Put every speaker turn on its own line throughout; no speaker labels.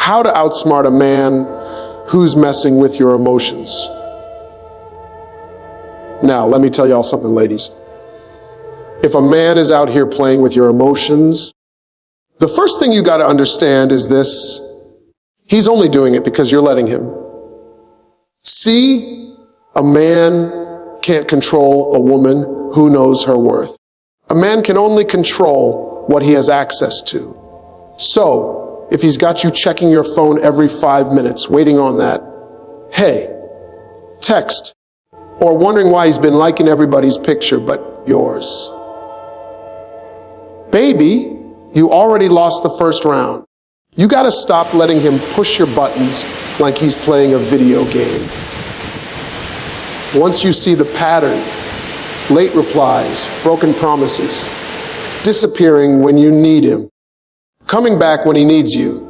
How to outsmart a man who's messing with your emotions. Now, let me tell y'all something, ladies. If a man is out here playing with your emotions, the first thing you got to understand is this: he's only doing it because you're letting him. See, a man can't control a woman who knows her worth. A man can only control what he has access to. So, if he's got you checking your phone every 5 minutes, waiting on that, hey, text, or wondering why he's been liking everybody's picture but yours. Baby, you already lost the first round. You gotta stop letting him push your buttons like he's playing a video game. Once you see the pattern, late replies, broken promises, disappearing when you need him, coming back when he needs you,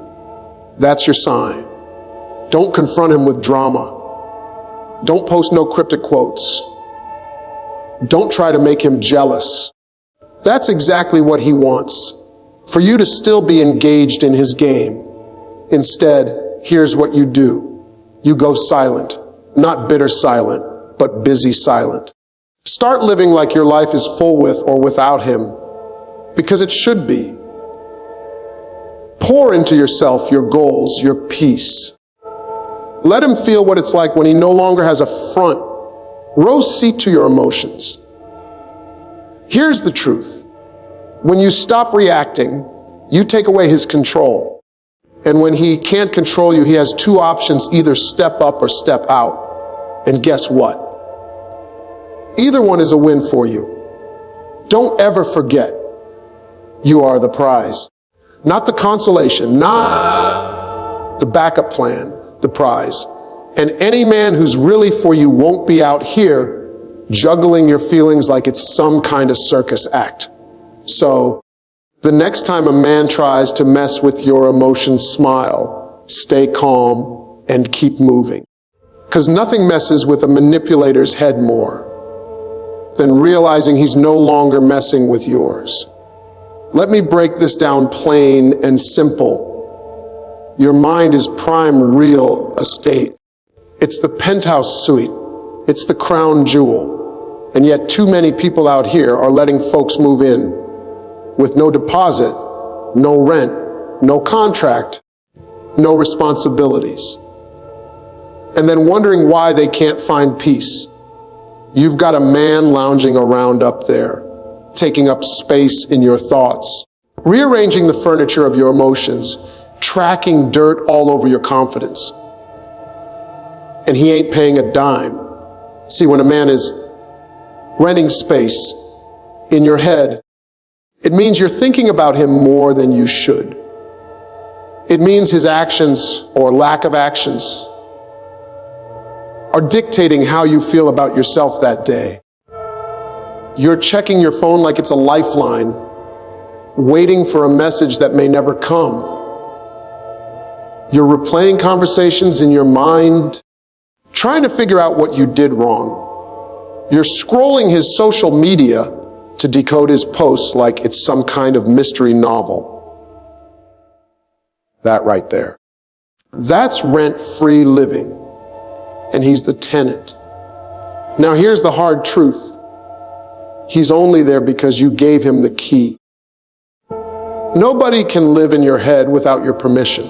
that's your sign. Don't confront him with drama. Don't post no cryptic quotes. Don't try to make him jealous. That's exactly what he wants, for you to still be engaged in his game. Instead, here's what you do. You go silent, not bitter silent, but busy silent. Start living like your life is full with or without him, because it should be. Pour into yourself your goals, your peace. Let him feel what it's like when he no longer has a front row seat to your emotions. Here's the truth. When you stop reacting, you take away his control. And when he can't control you, he has two options: either step up or step out. And guess what? Either one is a win for you. Don't ever forget, you are the prize. Not the consolation, not the backup plan, the prize. And any man who's really for you won't be out here juggling your feelings like it's some kind of circus act. So, the next time a man tries to mess with your emotions, smile, stay calm, and keep moving. Because nothing messes with a manipulator's head more than realizing he's no longer messing with yours. Let me break this down plain and simple. Your mind is prime real estate. It's the penthouse suite. It's the crown jewel. And yet too many people out here are letting folks move in with no deposit, no rent, no contract, no responsibilities. And then wondering why they can't find peace. You've got a man lounging around up there, taking up space in your thoughts, rearranging the furniture of your emotions, tracking dirt all over your confidence. And he ain't paying a dime. See, when a man is renting space in your head, it means you're thinking about him more than you should. It means his actions or lack of actions are dictating how you feel about yourself that day. You're checking your phone like it's a lifeline, waiting for a message that may never come. You're replaying conversations in your mind, trying to figure out what you did wrong. You're scrolling his social media to decode his posts like it's some kind of mystery novel. That right there. That's rent-free living, and he's the tenant. Now here's the hard truth. He's only there because you gave him the key. Nobody can live in your head without your permission.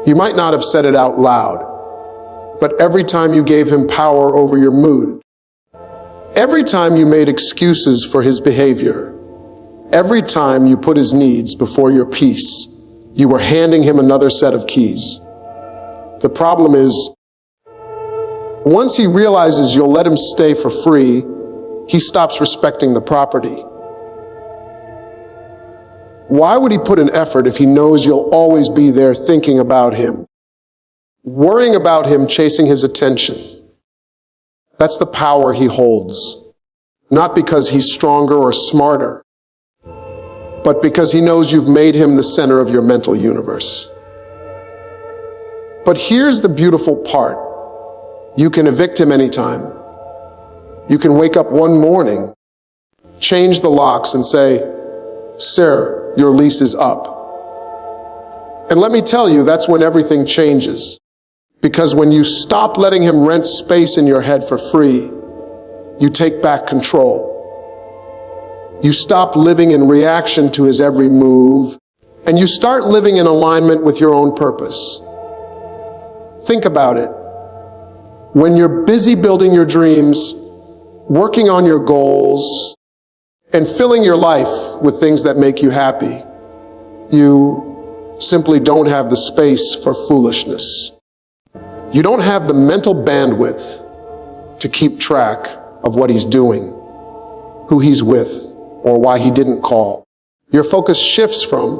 You might not have said it out loud, but every time you gave him power over your mood, every time you made excuses for his behavior, every time you put his needs before your peace, you were handing him another set of keys. The problem is, once he realizes you'll let him stay for free, he stops respecting the property. Why would he put an effort if he knows you'll always be there thinking about him, worrying about him, chasing his attention? That's the power he holds, not because he's stronger or smarter, but because he knows you've made him the center of your mental universe. But here's the beautiful part. You can evict him anytime. You can wake up one morning, change the locks and say, "Sir, your lease is up." And let me tell you, that's when everything changes. Because when you stop letting him rent space in your head for free, you take back control. You stop living in reaction to his every move, and you start living in alignment with your own purpose. Think about it. When you're busy building your dreams, working on your goals, and filling your life with things that make you happy, you simply don't have the space for foolishness. You don't have the mental bandwidth to keep track of what he's doing, who he's with, or why he didn't call. Your focus shifts from,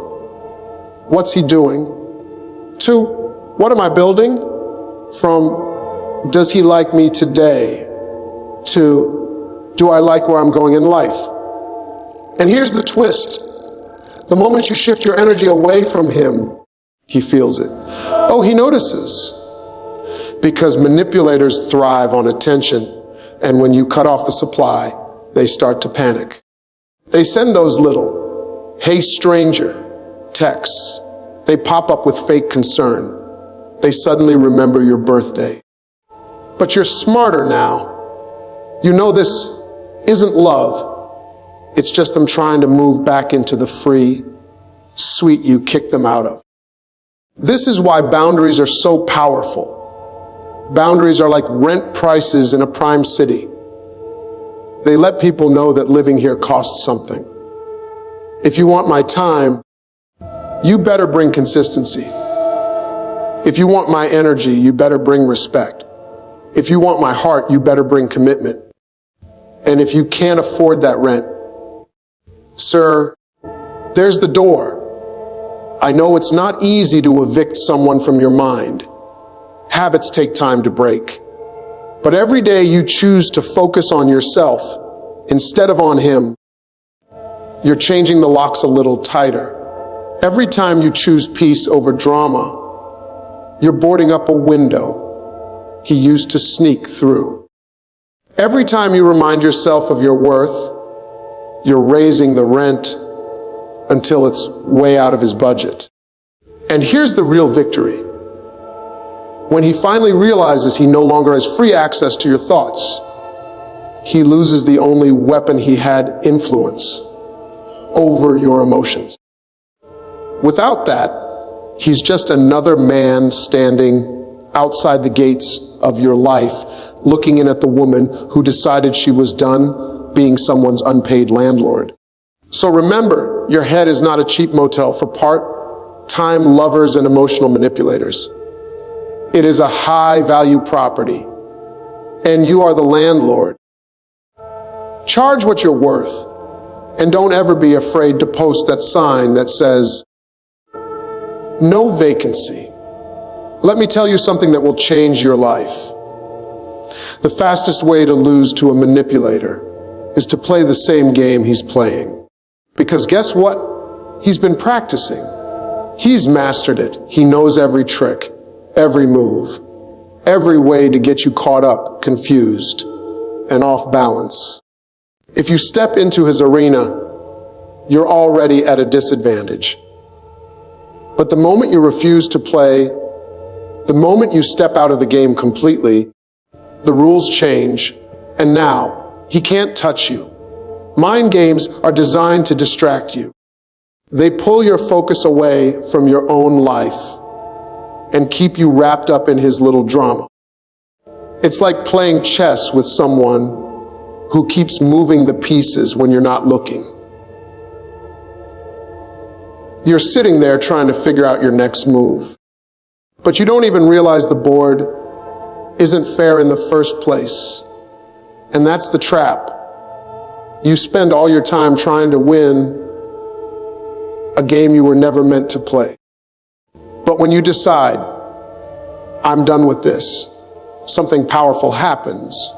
what's he doing, to, what am I building? From, does he like me today? To, do I like where I'm going in life? And here's the twist. The moment you shift your energy away from him, he feels it. Oh, he notices. Because manipulators thrive on attention, and when you cut off the supply, they start to panic. They send those little, "Hey stranger," texts. They pop up with fake concern. They suddenly remember your birthday. But you're smarter now. You know this isn't love. It's just them trying to move back into the free, sweet you kicked them out of. This is why boundaries are so powerful. Boundaries are like rent prices in a prime city. They let people know that living here costs something. If you want my time, you better bring consistency. If you want my energy, you better bring respect. If you want my heart, you better bring commitment. And if you can't afford that rent, sir, there's the door. I know it's not easy to evict someone from your mind. Habits take time to break. But every day you choose to focus on yourself instead of on him, you're changing the locks a little tighter. Every time you choose peace over drama, you're boarding up a window he used to sneak through. Every time you remind yourself of your worth, you're raising the rent until it's way out of his budget. And here's the real victory. When he finally realizes he no longer has free access to your thoughts, he loses the only weapon he had, influence over your emotions. Without that, he's just another man standing outside the gates of your life, looking in at the woman who decided she was done being someone's unpaid landlord. So remember, your head is not a cheap motel for part-time lovers and emotional manipulators. It is a high-value property, and you are the landlord. Charge what you're worth, and don't ever be afraid to post that sign that says, "No vacancy." Let me tell you something that will change your life. The fastest way to lose to a manipulator is to play the same game he's playing. Because guess what? He's been practicing. He's mastered it. He knows every trick, every move, every way to get you caught up, confused, and off balance. If you step into his arena, you're already at a disadvantage. But the moment you refuse to play, the moment you step out of the game completely, the rules change, and now he can't touch you. Mind games are designed to distract you. They pull your focus away from your own life and keep you wrapped up in his little drama. It's like playing chess with someone who keeps moving the pieces when you're not looking. You're sitting there trying to figure out your next move, but you don't even realize the board isn't fair in the first place. And that's the trap. You spend all your time trying to win a game you were never meant to play. But when you decide, I'm done with this, something powerful happens.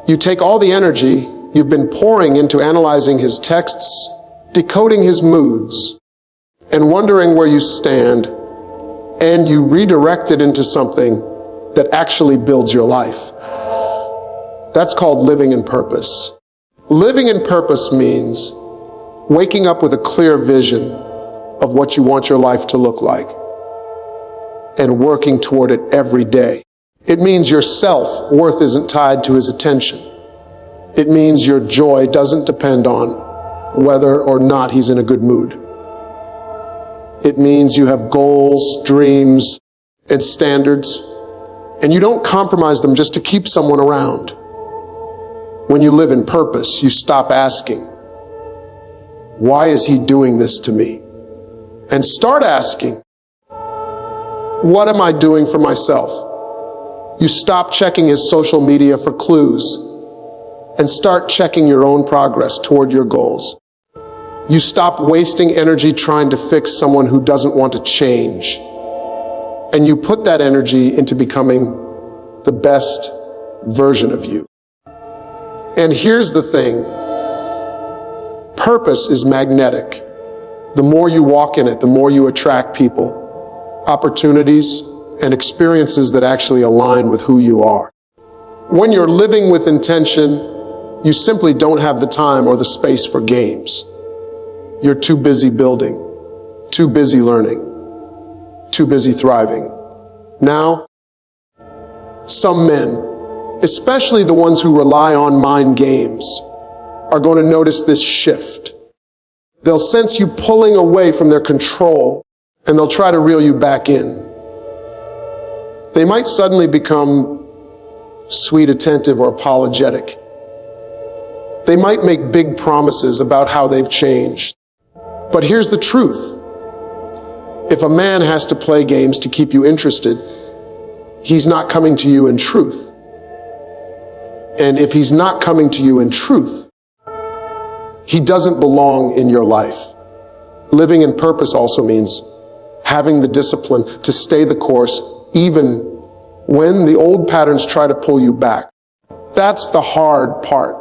You take all the energy you've been pouring into analyzing his texts, decoding his moods, and wondering where you stand, and you redirect it into something that actually builds your life. That's called living in purpose. Living in purpose means waking up with a clear vision of what you want your life to look like. and working toward it every day. It means your self-worth isn't tied to his attention. It means your joy doesn't depend on whether or not he's in a good mood. It means you have goals, dreams, and standards, and you don't compromise them just to keep someone around. When you live in purpose, you stop asking, why is he doing this to me? And start asking, what am I doing for myself? You stop checking his social media for clues and start checking your own progress toward your goals. You stop wasting energy trying to fix someone who doesn't want to change. And you put that energy into becoming the best version of you. And here's the thing. Purpose is magnetic. The more you walk in it, the more you attract people, opportunities, and experiences that actually align with who you are. When you're living with intention, you simply don't have the time or the space for games. You're too busy building, too busy learning, too busy thriving. Now, some men, especially the ones who rely on mind games, are going to notice this shift. They'll sense you pulling away from their control, and they'll try to reel you back in. They might suddenly become sweet, attentive, or apologetic. They might make big promises about how they've changed. But here's the truth. If a man has to play games to keep you interested, he's not coming to you in truth. And if he's not coming to you in truth, he doesn't belong in your life. Living in purpose also means having the discipline to stay the course even when the old patterns try to pull you back. That's the hard part.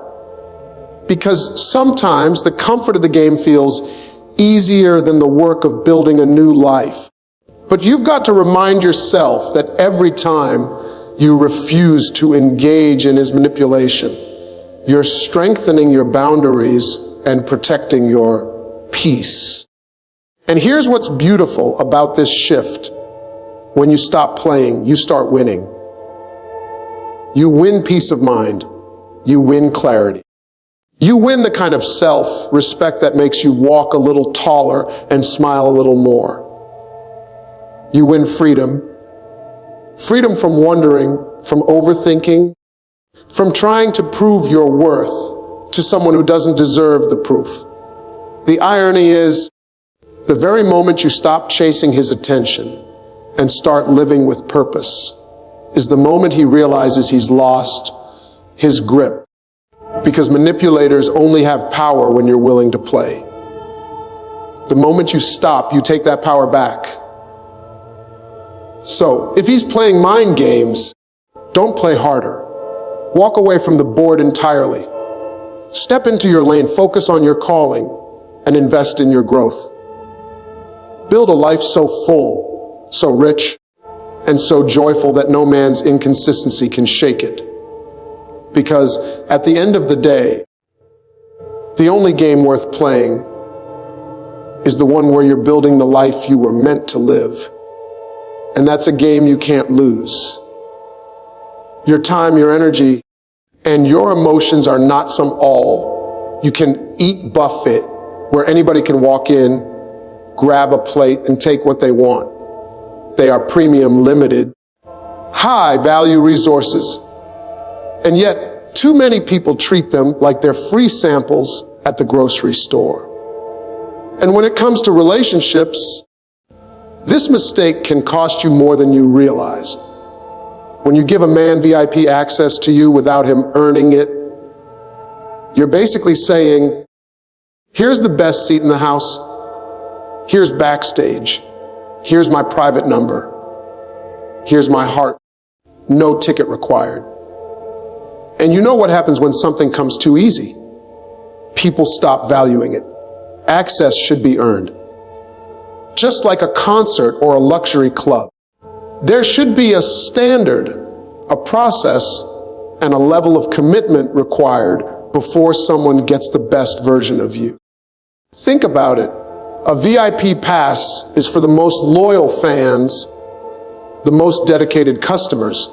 Because sometimes the comfort of the game feels easier than the work of building a new life. But you've got to remind yourself that every time you refuse to engage in his manipulation, you're strengthening your boundaries and protecting your peace. And here's what's beautiful about this shift. When you stop playing, you start winning. You win peace of mind. You win clarity. You win the kind of self-respect that makes you walk a little taller and smile a little more. You win freedom. Freedom from wondering, from overthinking, from trying to prove your worth to someone who doesn't deserve the proof. The irony is, the very moment you stop chasing his attention and start living with purpose is the moment he realizes he's lost his grip. Because manipulators only have power when you're willing to play. The moment you stop, you take that power back. So, if he's playing mind games, don't play harder. Walk away from the board entirely. Step into your lane, focus on your calling, and invest in your growth. Build a life so full, so rich, and so joyful that no man's inconsistency can shake it. Because at the end of the day, the only game worth playing is the one where you're building the life you were meant to live. And that's a game you can't lose. Your time, your energy, and your emotions are not some all. You can eat buffet where anybody can walk in, grab a plate, and take what they want. They are premium, limited, high value resources. And yet, too many people treat them like they're free samples at the grocery store. And when it comes to relationships, this mistake can cost you more than you realize. When you give a man VIP access to you without him earning it, you're basically saying, here's the best seat in the house, here's backstage, here's my private number, here's my heart, no ticket required. And you know what happens when something comes too easy? People stop valuing it. Access should be earned. Just like a concert or a luxury club. There should be a standard, a process, and a level of commitment required before someone gets the best version of you. Think about it. A VIP pass is for the most loyal fans the most dedicated customers,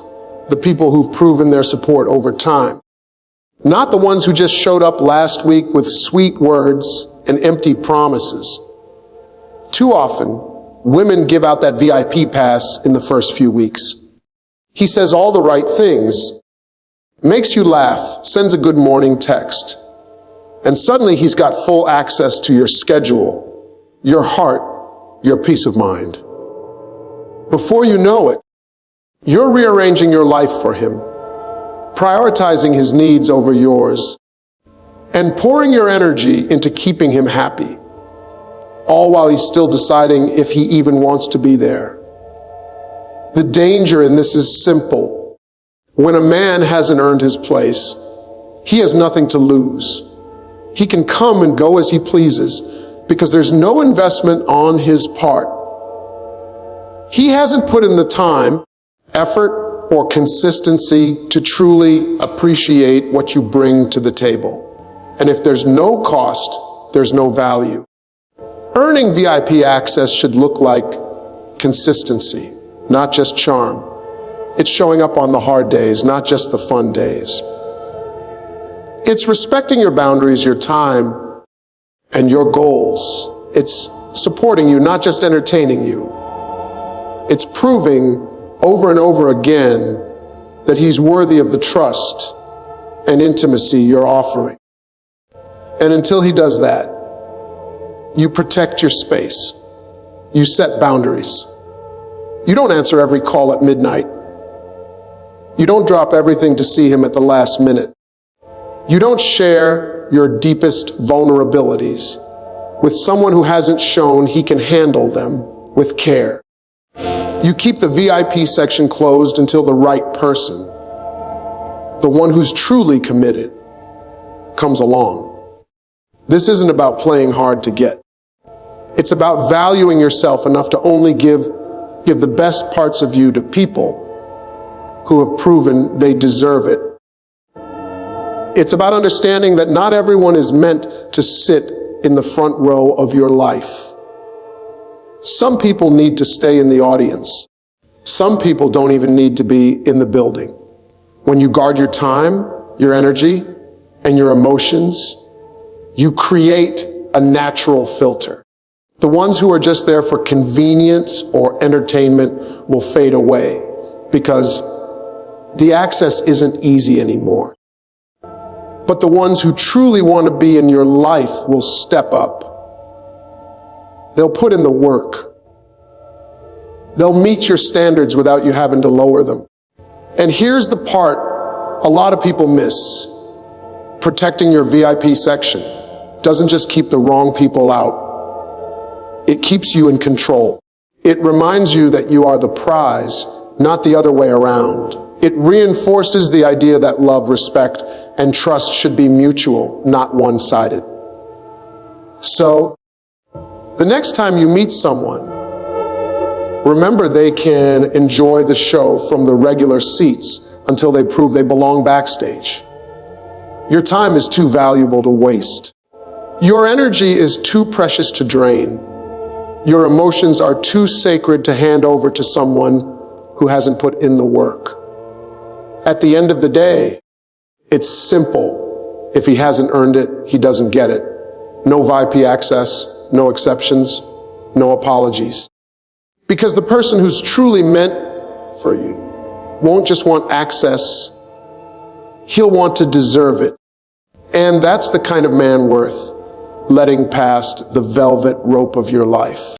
the people who've proven their support over time. Not the ones who just showed up last week with sweet words and empty promises. Too often, women give out that VIP pass in the first few weeks. He says all the right things, makes you laugh, sends a good morning text, and suddenly he's got full access to your schedule, your heart, your peace of mind. Before you know it, you're rearranging your life for him, prioritizing his needs over yours, and pouring your energy into keeping him happy, all while he's still deciding if he even wants to be there. The danger in this is simple. When a man hasn't earned his place, he has nothing to lose. He can come and go as he pleases because there's no investment on his part. He hasn't put in the time, effort, or consistency to truly appreciate what you bring to the table. And if there's no cost, there's no value. Earning VIP access should look like consistency, not just charm. It's showing up on the hard days, not just the fun days. It's respecting your boundaries, your time, and your goals. It's supporting you, not just entertaining you. It's proving over and over again that he's worthy of the trust and intimacy you're offering. And until he does that, you protect your space. You set boundaries. You don't answer every call at midnight. You don't drop everything to see him at the last minute. You don't share your deepest vulnerabilities with someone who hasn't shown he can handle them with care. You keep the VIP section closed until the right person, the one who's truly committed, comes along. This isn't about playing hard to get. It's about valuing yourself enough to only give the best parts of you to people who have proven they deserve it. It's about understanding that not everyone is meant to sit in the front row of your life. Some people need to stay in the audience. Some people don't even need to be in the building. When you guard your time, your energy, and your emotions, you create a natural filter. The ones who are just there for convenience or entertainment will fade away because the access isn't easy anymore. But the ones who truly want to be in your life will step up. They'll put in the work. They'll meet your standards without you having to lower them. And here's the part a lot of people miss. Protecting your VIP section doesn't just keep the wrong people out. It keeps you in control. It reminds you that you are the prize, not the other way around. It reinforces the idea that love, respect, and trust should be mutual, not one-sided. So, the next time you meet someone, remember they can enjoy the show from the regular seats until they prove they belong backstage. Your time is too valuable to waste. Your energy is too precious to drain. Your emotions are too sacred to hand over to someone who hasn't put in the work. At the end of the day, it's simple. If he hasn't earned it, he doesn't get it. No VIP access, no exceptions, no apologies. Because the person who's truly meant for you won't just want access, he'll want to deserve it. And that's the kind of man worth letting past the velvet rope of your life.